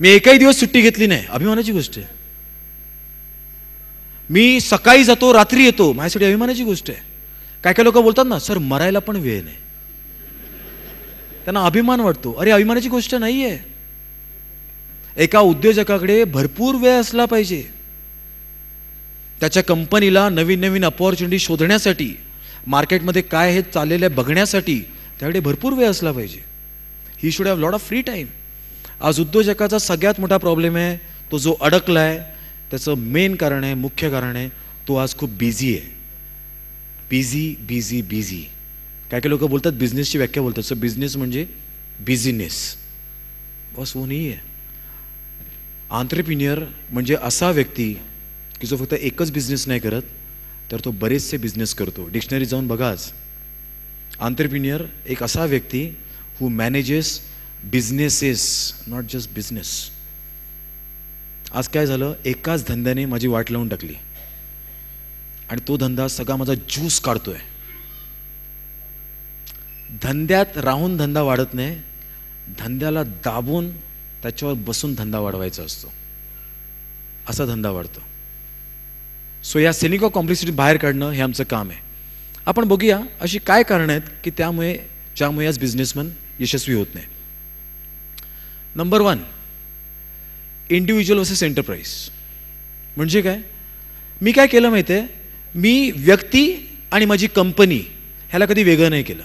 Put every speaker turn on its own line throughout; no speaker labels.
मी एकही दिवस सुट्टी घेतली नाही, अभिमानाची गोष्ट आहे. मी सकाळी जातो रात्री येतो, माझ्यासाठी अभिमानाची गोष्ट आहे. काय काय लोक बोलतात ना, सर मरायला पण वेळ नाही, त्यांना अभिमान वाटतो. अरे अभिमानाची गोष्ट नाहीये. एका उद्योजकाकडे भरपूर वेळ असला पाहिजे. त्याच्या कंपनीला नवीन नवीन अपॉर्च्युनिटी शोधण्यासाठी, मार्केटमध्ये काय हे चाललेलं आहे बघण्यासाठी त्याकडे भरपूर वेळ असला पाहिजे. He should have lot of free time. आज उद्योजकाचा सगळ्यात मोठा प्रॉब्लेम आहे, तो जो अडकला आहे त्याचं मेन कारण आहे, मुख्य कारण आहे, तो आज खूप बिझी आहे. Busy busy busy. काय काय लोक बोलतात बिझनेसची व्याख्या बोलतात, सो बिझनेस म्हणजे बिझीनेस, बस वो नाही आहे. एंटरप्रेन्योर म्हणजे असा व्यक्ती की जो फक्त एकच बिझनेस नाही करत, तर तो बरेचसे बिझनेस करतो. डिक्शनरी जाऊन बघा. आज एंटरप्रेन्योर एक असा व्यक्ती who manages businesses, not just business. आज काय झालं, एकाच धंद्याने माझी वाट लावून टाकली आणि तो धंदा सगळा माझा ज्यूस काढतोय. धंद्यात राहून धंदा वाढत नाही, धंद्याला दाबून त्याच्यावर बसून धंदा वाढवायचा असतो, असा धंदा वाढतो. सो या सेलिंग ऑफ कॉम्प्लेक्सिटी बाहेर काढणं हे आमचं काम आहे. आपण बघूया अशी काय कारणं आहेत की ज्यामुळे आज बिझनेसमन यशस्वी होत नाही. Number 1, individual versus enterprise. म्हणजे काय, मी काय केलं माहिती आहे, मी व्यक्ती आणि माझी कंपनी ह्याला कधी वेगळं नाही केलं.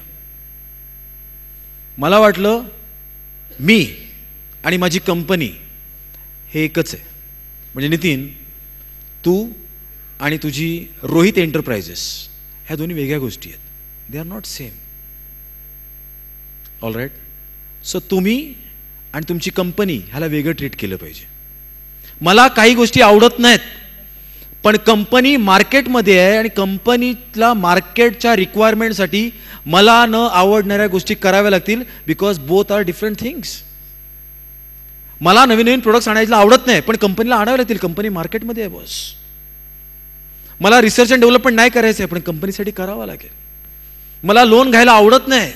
मला वाटलं मी आणि माझी कंपनी हे एकच आहे. म्हणजे नितीन, तू आणि तुझी रोहित एंटरप्राइजेस ह्या दोन्ही वेगळ्या गोष्टी आहेत. They are not same. All right. So तुम्ही आणि तुमची कंपनी ह्याला वेगळं ट्रीट केलं पाहिजे. मला काही गोष्टी आवडत नाहीत, पण कंपनी मार्केटमध्ये आहे आणि कंपनीला मार्केटच्या रिक्वायरमेंटसाठी मला न आवडणाऱ्या गोष्टी कराव्या लागतील, because both are different things. मला नवीन नवीन प्रोडक्ट्स आणायला आवडत नाही, पण कंपनीला आणावे लागतील, कंपनी मार्केटमध्ये आहे बॉस. मला रिसर्च अँड डेव्हलपमेंट नाही करायचं आहे, पण कंपनीसाठी करावं लागेल. मला लोन घ्यायला आवडत नाही,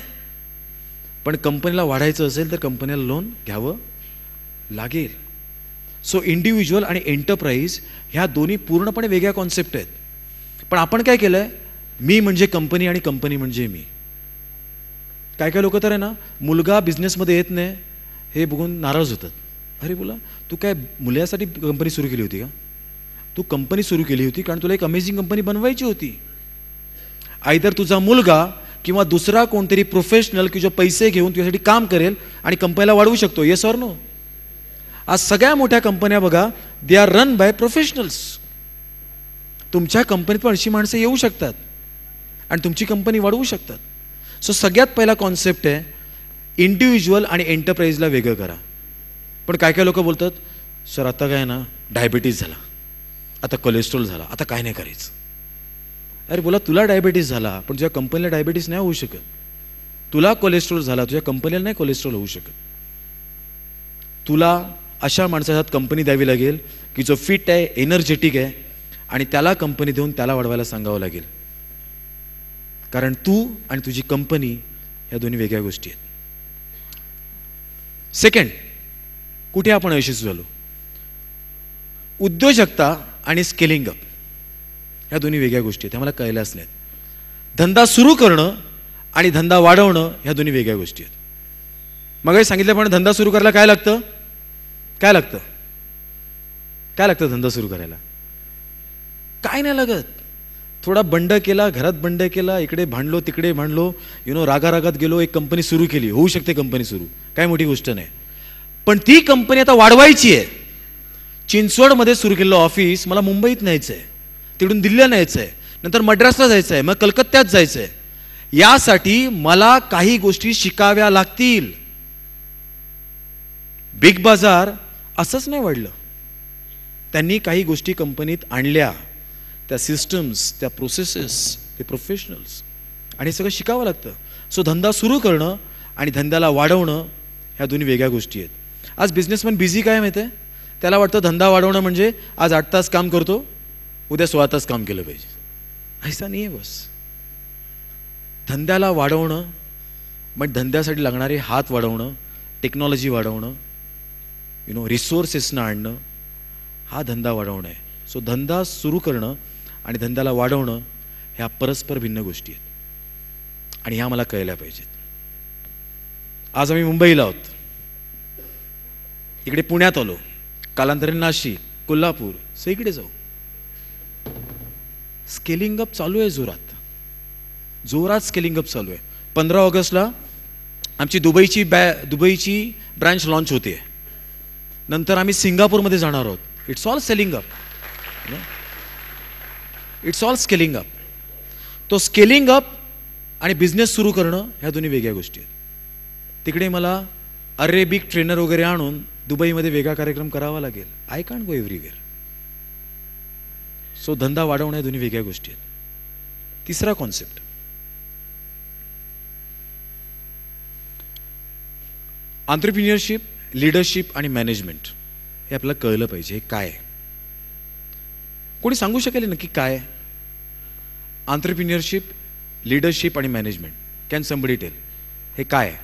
पण कंपनीला वाढायचं असेल तर कंपनीला लोन घ्यावं लागेल. सो इंडिव्हिज्युअल आणि एंटरप्राइज ह्या दोन्ही पूर्णपणे वेगळ्या कॉन्सेप्ट आहेत. पण आपण काय केलंय, मी म्हणजे कंपनी आणि कंपनी म्हणजे मी. काय काय लोक तर आहे ना, मुलगा बिझनेसमध्ये येत नाही हे बघून नाराज होतात. अरे बोला, तू काय मुलासाठी कंपनी सुरू केली होती का? तू कंपनी सुरू केली होती कारण तुला एक अमेझिंग कंपनी बनवायची होती. आयदर तुझा मुलगा किंवा दुसरा कोणतरी प्रोफेशनल की जो पैसे घेऊन तुझ्यासाठी काम करेल आणि कंपनीला वाढवू शकतो. Yes or no? आज सगळ्या मोठ्या कंपन्या बघा, they are run by professionals. तुमच्या कंपनीत पण अशी माणसं येऊ शकतात आणि तुमची कंपनी वाढवू शकतात. सो सगळ्यात पहिला कॉन्सेप्ट आहे, इंडिव्हिज्युअल आणि एंटरप्राइजला वेगळं करा. पण काय काय लोक बोलतात, सर आता काय ना, डायबिटीज झाला, आता कोलेस्ट्रॉल झाला, आता काय नाही करायचं. अरे बोला, तुला डायबिटीज झाला पण तुझ्या कंपनीला डायबिटीज नाही होऊ शकत. तुला कोलेस्ट्रॉल झाला, तुझ्या कंपनीला नाही कोलेस्ट्रॉल होऊ शकत. तुला अशा माणसाच्या हातात कंपनी द्यावी लागेल की जो फिट आहे, एनर्जेटिक आहे, आणि त्याला कंपनी देऊन त्याला वाढवायला सांगावं लागेल. कारण तू आणि तुझी कंपनी ह्या दोन्ही वेगळ्या गोष्टी आहेत. सेकंड, कुठे आपण यशस्वी झालो, उद्योजकता आणि स्केलिंग अप ह्या दोन्ही वेगळ्या गोष्टी आहेत. ह्या मला कळल्याच नाहीत. धंदा सुरू करणं आणि धंदा वाढवणं ह्या दोन्ही वेगळ्या गोष्टी आहेत. मग सांगितल्याप्रमाणे धंदा सुरू करायला काय लागतं, काय लागतं, काय लागतं धंदा सुरू करायला? काय नाही लागत. थोडा बंड केला, घरात बंड केला, इकडे भांडलो तिकडे भांडलो, रागारागात गेलो, एक कंपनी सुरू केली, होऊ शकते कंपनी सुरू, काय मोठी गोष्ट नाही. पण ती कंपनी आता वाढवायची आहे. चिंचवडमध्ये सुरू केलेलं ऑफिस मला मुंबईत न्यायचं आहे, तिकडून दिल्लीला न्यायचं आहे, नंतर मद्रासला जायचं आहे, मग कलकत्त्यात जायचं आहे. यासाठी मला काही गोष्टी शिकाव्या लागतील. बिग बाजार असंच नाही वाढलं, त्यांनी काही गोष्टी कंपनीत आणल्या, त्या सिस्टम्स, त्या प्रोसेसेस, ते प्रोफेशनल्स, आणि सगळं शिकावं लागतं. सो धंदा सुरू करणं आणि धंद्याला वाढवणं ह्या दोन्ही वेगळ्या गोष्टी आहेत. आज बिझनेसमॅन बिझी काय माहिती आहे, त्याला वाटतं धंदा वाढवणं म्हणजे आज 8 तास काम करतो, उद्या 16 तास काम केलं पाहिजे. ऐसा नाही आहे. बस धंद्याला वाढवणं मग धंद्यासाठी लागणारे हात वाढवणं, टेक्नॉलॉजी वाढवणं, रिसोर्सेसनं आणणं, हा धंदा वाढवणं आहे. सो धंदा सुरू करणं आणि धंद्याला वाढवणं ह्या परस्पर भिन्न गोष्टी आहेत आणि ह्या मला कळल्या पाहिजेत. आज आम्ही मुंबईला आहोत, इकडे पुण्यात आलो, कालांतराने नाशिक, कोल्हापूर, सगळीकडे जाऊ. स्केलिंग अप चालू आहे, जोरात स्केलिंग अप चालू आहे. 15 ऑगस्टला आमची दुबईची ब्रांच लॉन्च होते. नंतर आम्ही सिंगापूरमध्ये जाणार आहोत. It's all selling up, it's all scaling up. तो स्केलिंग अप आणि बिझनेस सुरू करणं ह्या दोन्ही वेगळ्या गोष्टी आहेत. तिकडे मला अरेबिक ट्रेनर वगैरे आणून दुबईमध्ये वेगळा कार्यक्रम करावा लागेल. I can't go everywhere. So धंदा वाढवणं ह्या दोन्ही वेगळ्या गोष्टी आहेत. तिसरा कॉन्सेप्ट, एंटरप्रेन्योरशिप, लीडरशिप आणि मॅनेजमेंट हे आपल्याला कळलं पाहिजे. हे काय आहे? कोणी सांगू शकेल नक्की काय आहे? एंटरप्रेन्योरशिप, लीडरशिप आणि मॅनेजमेंट. कॅन समबडी टेल हे काय आहे?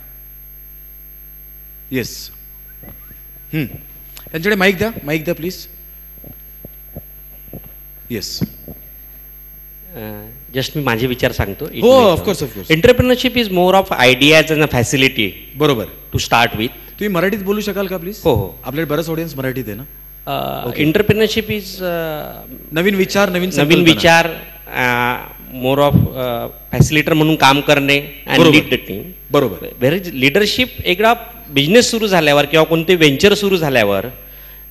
येस, त्यांच्याकडे माईक द्या प्लीज. येस,
जस्ट मी माझे विचार सांगतो.
हो, of course.
Entrepreneurship is more of ideas and a facility.
बरोबर.
To start with.
तुम्ही मराठीत बोलू शकाल का प्लीज?
हो.
आपल्याकडे बरंच ऑडियन्स मराठीत आहे ना.
एंटरप्रेन्योरशिप इज
नवीन विचार,
नवीन विचार, मोर ऑफ फॅसिलिटर म्हणून काम करणे अँड लीड द टीम.
बरोबर.
व्हेअर लिडरशिप एकदा बिझनेस सुरू झाल्यावर किंवा कोणते व्हेंचर सुरू झाल्यावर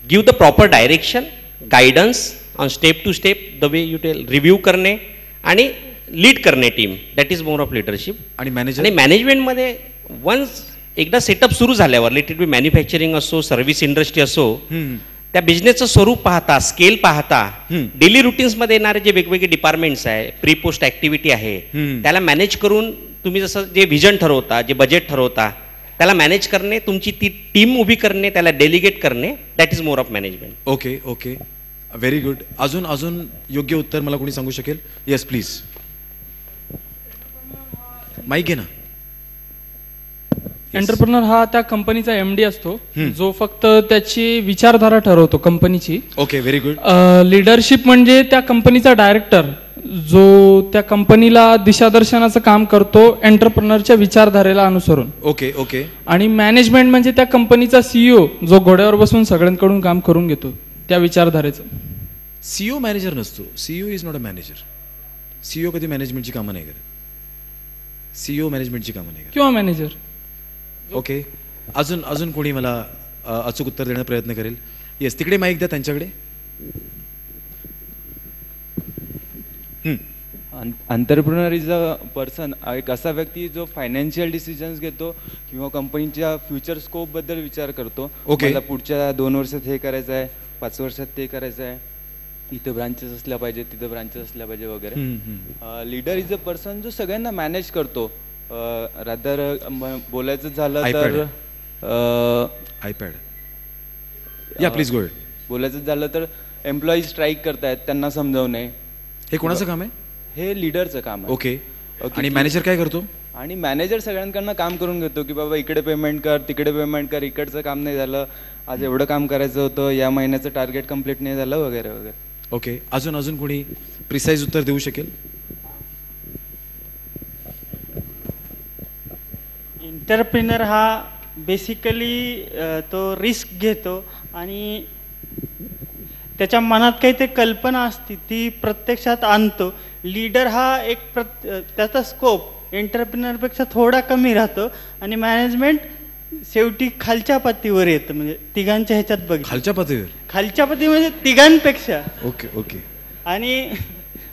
give the proper direction, guidance on step to step, the way you tell, review करणे आणि लीड करणे team. That is more of leadership.
आणि
मॅनेजमेंटमध्ये वन्स एकदा सेटअप सुरू झाल्यावर, लेट इट बी मॅन्युफॅक्चरिंग असो, सर्व्हिस इंडस्ट्री असो, त्या बिझनेसचं स्वरूप पाहता, स्केल पाहता, डेली रुटीन्समध्ये येणारे जे वेगवेगळे डिपार्टमेंट्स आहे, प्री पोस्ट ऍक्टिव्हिटी आहे, त्याला मॅनेज करून तुम्ही जसं जे व्हिजन ठरवता, जे बजेट ठरवता, त्याला मॅनेज करणे, तुमची ती टीम उभी करणे, त्याला डेलिगेट करणे, that is more of management.
Okay, very good. अजून योग्य उत्तर मला कोणी सांगू शकेल? Yes please. माईक घे ना.
एंटरप्रेनर हा त्या कंपनीचा MD असतो, जो फक्त त्याची विचारधारा ठरवतो कंपनीची.
Okay, very good.
लीडरशिप म्हणजे त्या कंपनीचा डायरेक्टर, जो त्या कंपनीला दिशादर्शनाचं काम करतो एंटरप्रेनरच्या विचारधारेला अनुसरून.
ओके.
आणि मॅनेजमेंट म्हणजे त्या कंपनीचा CEO, जो घोड्यावर बसून सगळ्यांकडून काम करून घेतो त्या विचारधारेचं.
CEO मॅनेजर नसतो. CEO is not a manager. CEO कधी मॅनेजमेंटची कामं नाही करत. CEO मॅनेजमेंटची कामं नाही करत.
किंवा मॅनेजर.
ओके. अजून कोणी मला अचूक उत्तर देण्याचा प्रयत्न करेल? येस, तिकडे माईक द्या त्यांच्याकडे.
एंटरप्रेन्योर इज अ पर्सन, एक असा व्यक्ती जो फायनान्शियल डिसिजन्स घेतो किंवा कंपनीच्या फ्युचर स्कोप बद्दल विचार करतो. मला पुढच्या 2 वर्षात हे करायचं आहे, 5 वर्षात ते करायचं आहे, इथं ब्रांचेस असल्या पाहिजे, तिथं ब्रांचेस असल्या पाहिजे वगैरे. लीडर इज अ पर्सन जो सगळ्यांना मॅनेज करतो. रादर बोलायचं झालं तर
आयपॅड. या प्लीज गो.
बोलायचं झालं तर एम्प्लॉई स्ट्राईक करतायत, त्यांना समजावणे.
हे कोणाचं काम आहे?
हे लीडरचं काम आहे.
ओके. आणि मॅनेजर काय करतो?
आणि मॅनेजर सगळ्यांकडनं काम करून घेतो की बाबा इकडे पेमेंट कर, तिकडे पेमेंट कर, इकडचं काम नाही झालं, आज एवढं काम करायचं होतं, या महिन्याचं टार्गेट कम्प्लीट नाही झालं वगैरे वगैरे.
ओके. अजून कोणी प्रिसाईज उत्तर देऊ शकेल?
एंटरप्रेनर हा बेसिकली तो रिस्क घेतो आणि त्याच्या मनात काही ते कल्पना असते ती प्रत्यक्षात आणतो. लीडर हा एक त्याचा स्कोप एंटरप्रेनरपेक्षा थोडा कमी राहतो आणि मॅनेजमेंट शेवटी खालच्या पातळीवर येतं. म्हणजे तिघांच्या ह्याच्यात बघ, खालच्या पातळी म्हणजे तिघांपेक्षा.
ओके.
आणि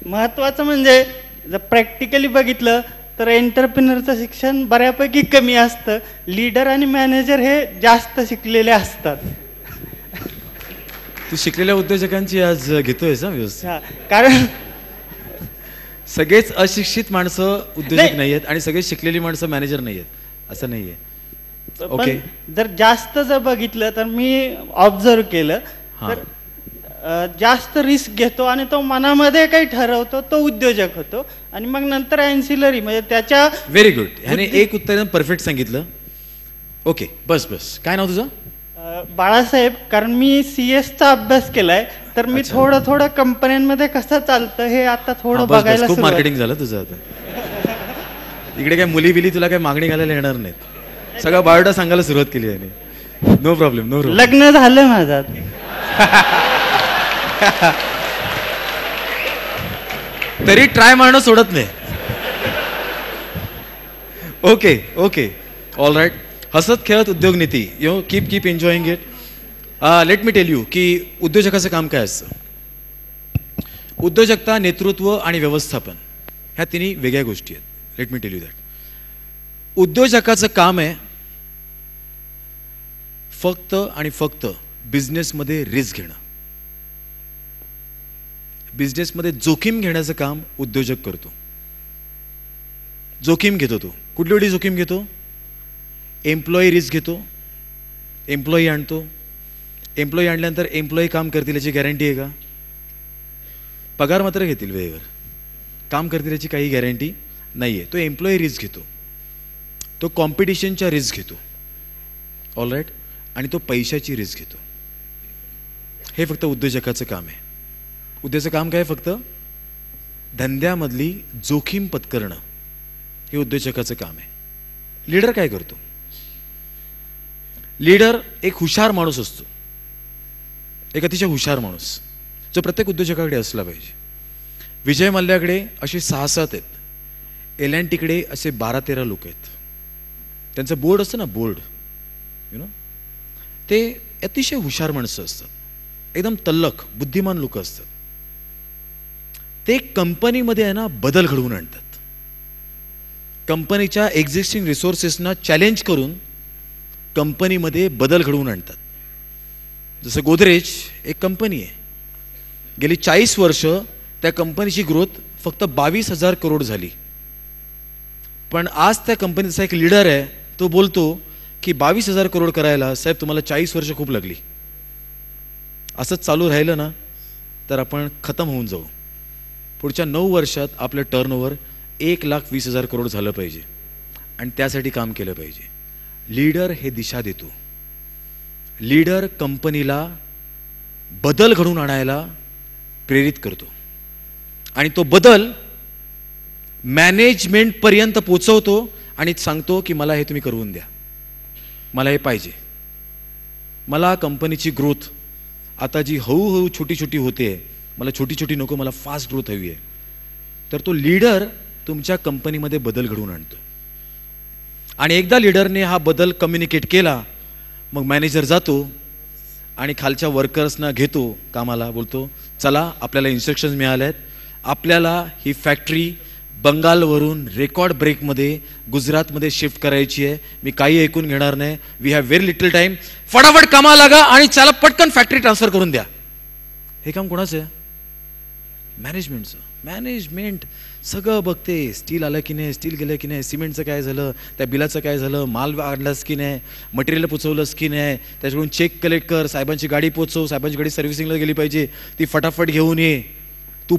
महत्त्वाचं म्हणजे जर प्रॅक्टिकली बघितलं तर एंटरप्रेनरचं शिक्षण बऱ्यापैकी कमी असतं. लीडर आणि मॅनेजर हे जास्त शिकलेले असतात.
तू शिकलेल्या उद्योजकांची आज घेतोयस ना व्यवस्थित?
कारण
सगळेच अशिक्षित माणसं उद्योजक नाही आहेत आणि सगळे शिकलेली माणसं मॅनेजर नाही आहेत असं नाहीये.
ओके. जर जास्त जर बघितलं तर मी ऑब्झर्व केलं तर जास्त रिस्क घेतो आणि तो मनामध्ये काही ठरवतो तो उद्योजक होतो आणि मग नंतर ॲन्सिलरी म्हणजे त्याच्या.
Very good. ह्याने एक उत्तर परफेक्ट सांगितलं. ओके, बस. काय नाव तुझं?
बाळासाहेब, कारण मी CS चा अभ्यास केलाय, तर मी थोडं थोडं कंपन्यांमध्ये कसं चालतं हे आता थोडं बघायला
खूप
सुरुवात.
मार्केटिंग झालं तुझं आता. इकडे काय मुली बिली तुला काय मागणी घालायला येणार नाहीत. सगळं बायोडा सांगायला सुरुवात केली आहे. No problem, no problem.
लग्न झालं माझं.
तरी ट्राय मारणं सोडत नाही. Okay okay, all right. हसत खेळत उद्योग नीती, you keep enjoying it. Let me tell you की उद्योजकाचं काम काय असतं. उद्योजकता, नेतृत्व आणि व्यवस्थापन ह्या तिन्ही वेगळ्या गोष्टी आहेत. Let me tell you that. उद्योजकाचं काम आहे फक्त आणि फक्त बिझनेसमध्ये रिस्क घेणं. बिझनेसमध्ये जोखीम घेण्याचं काम उद्योजक करतो. जोखीम घेतो तो. कुठली जोखीम घेतो? एम्प्लॉई रिस्क घेतो, एम्प्लॉई आणतो. एम्प्लॉई आणल्यानंतर एम्प्लॉई काम करतील याची गॅरंटी आहे का? पगार मात्र घेतील वेळेवर, काम करतील याची काही गॅरंटी नाही आहे. तो एम्प्लॉई रिस्क घेतो, तो कॉम्पिटिशनच्या रिस्क घेतो, ऑल राईट. आणि तो पैशाची रिस्क घेतो. हे फक्त उद्योजकाचं काम आहे. उद्योजकाचं काम काय? फक्त धंद्यामधली जोखीम पत्करणं हे उद्योजकाचं काम आहे. लीडर काय करतो? लीडर एक हुशार माणूस असतो, एक अतिशय हुशार माणूस, जो प्रत्येक उद्योजकाकडे असला पाहिजे. विजय मल्ल्याकडे असे 6-7 आहेत. L&Tकडे असे 12-13 लोक आहेत. त्यांचं बोर्ड असतं ना, बोर्ड, यु नो, ते अतिशय हुशार माणसं असतात, एकदम तल्लख बुद्धिमान लोक असतात. ते कंपनीमध्ये आहे ना बदल घडवून आणतात. कंपनीच्या एक्झिस्टिंग रिसोर्सेसना चॅलेंज करून कंपनीमध्ये बदल घडवून आणतात. जसं गोदरेज एक कंपनी आहे. गेली 40 वर्ष त्या कंपनीची ग्रोथ फक्त 22,000 करोड झाली. पण आज त्या कंपनीचा एक लीडर आहे, तो बोलतो की 22,000 करोड करायला साहेब तुम्हाला 40 वर्ष खूप लागली. असंच चालू राहिलं ना तर आपण खतम होऊन जाऊ. पुढच्या 9 वर्षात आपलं टर्नओव्हर 1,20,000 करोड झालं पाहिजे आणि त्यासाठी काम केलं पाहिजे. लीडर हे दिशा देतो. लीडर कंपनीला बदल घडवून आणायला प्रेरित करतो आणि तो बदल मॅनेजमेंटपर्यंत पोचवतो आणि सांगतो की मला हे तुम्ही करून द्या, मला हे पाहिजे. मला कंपनीची ग्रोथ आता जी हळूहळू छोटी छोटी होते, मला छोटी छोटी नको, मला फास्ट ग्रोथ हवी आहे. तर तो लीडर तुमच्या कंपनीमध्ये बदल घडवून आणतो. आणि एकदा लीडरने हा बदल कम्युनिकेट केला, मग मॅनेजर जातो आणि खालच्या वर्कर्सना घेतो कामाला, बोलतो चला आपल्याला इन्स्ट्रक्शन्स मिळाल्या आहेत, आपल्याला ही फॅक्टरी बंगालवरून रेकॉर्ड ब्रेकमध्ये गुजरातमध्ये शिफ्ट करायची आहे. मी काही ऐकून घेणार नाही. We have very little time. फटाफट कामाला लागा आणि चला पटकन फॅक्टरी ट्रान्सफर करून द्या. हे काम कोणाचं आहे? मॅनेजमेंटचं. मॅनेजमेंट सगळं बघते. स्टील आलं की नाही, स्टील गेलं की नाही, सिमेंटचं काय झालं, त्या बिलाचं काय झालं, माल आणलास की नाही, मटेरियल पोचवलंस की नाही, त्याच्याकडून चेक कलेक्ट कर, साहेबांची गाडी पोचव, साहेबांची गाडी सर्व्हिसिंगला गेली पाहिजे, ती फटाफट घेऊन ये. तू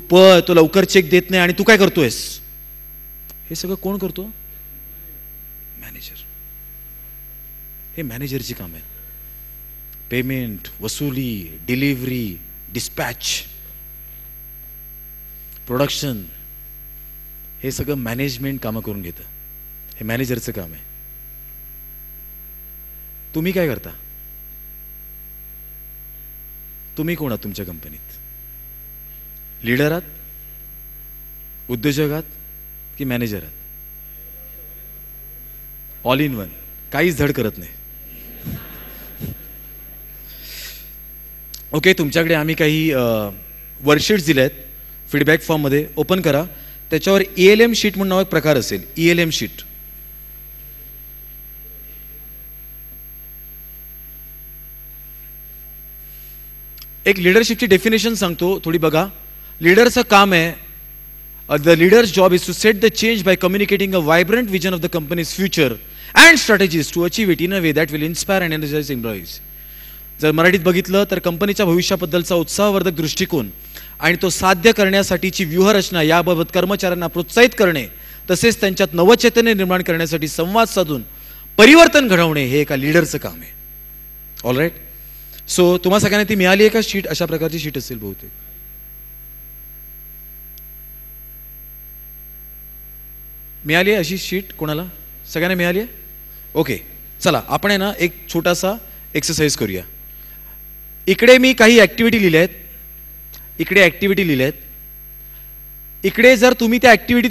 तो लवकर चेक देत नाही आणि तू काय करतोयस? हे सगळं कोण करतो? मॅनेजर. हे मॅनेजरची काम आहे. पेमेंट, वसुली, डिलिव्हरी, डिस्पॅच, प्रोडक्शन, हे सगळं मॅनेजमेंट कामं करून घेतं. हे मॅनेजरचं काम आहे. तुम्ही काय करता? तुम्ही कोण आहात तुमच्या कंपनीत? लीडर आहात, उद्योजक आहात की मॅनेजर आहात? ऑल इन वन, काहीच धड करत नाही. ओके, तुमच्याकडे आम्ही काही वर्कशीट्स दिल्या आहेत फीडबॅक फॉर्ममध्ये. ओपन करा. त्याच्यावर ELM शीट म्हणून नाव एक प्रकार असेल. ELM sheet. एक लिडरशिपची डेफिनेशन सांगतो, थोडी बघा. लीडरचं काम आहे, the leader's job is to set the change by communicating a vibrant vision of the company's future and strategies to achieve it in a way that will inspire and energise employees. जर मराठीत बघितलं तर कंपनीच्या भविष्याबद्दलचा उत्साहवर्धक दृष्टिकोन आणि तो साध्य करण्यासाठीची व्यूहरचना, याबाबत कर्मचाऱ्यांना प्रोत्साहित करणे, तसेच त्यांच्यात नवचैतन्य निर्माण करण्यासाठी संवाद साधून परिवर्तन घडवणे हे एका लीडरचं काम आहे. All right. सो तुम्हा सगळ्यांना ती मिळाली आहे का शीट? अशा प्रकारची शीट असेल बहुतेक. मिळाली आहे अशी शीट कोणाला? सगळ्यांना मिळाली आहे? ओके, चला आपण आहे ना एक छोटासा एक्सरसाइज करूया. इकडे मी काही ॲक्टिव्हिटी लिहिल्या आहेत, इकडे ॲक्टिव्हिटी लिहिल्या आहेत. इकडे जर तुम्ही त्या ॲक्टिव्हिटी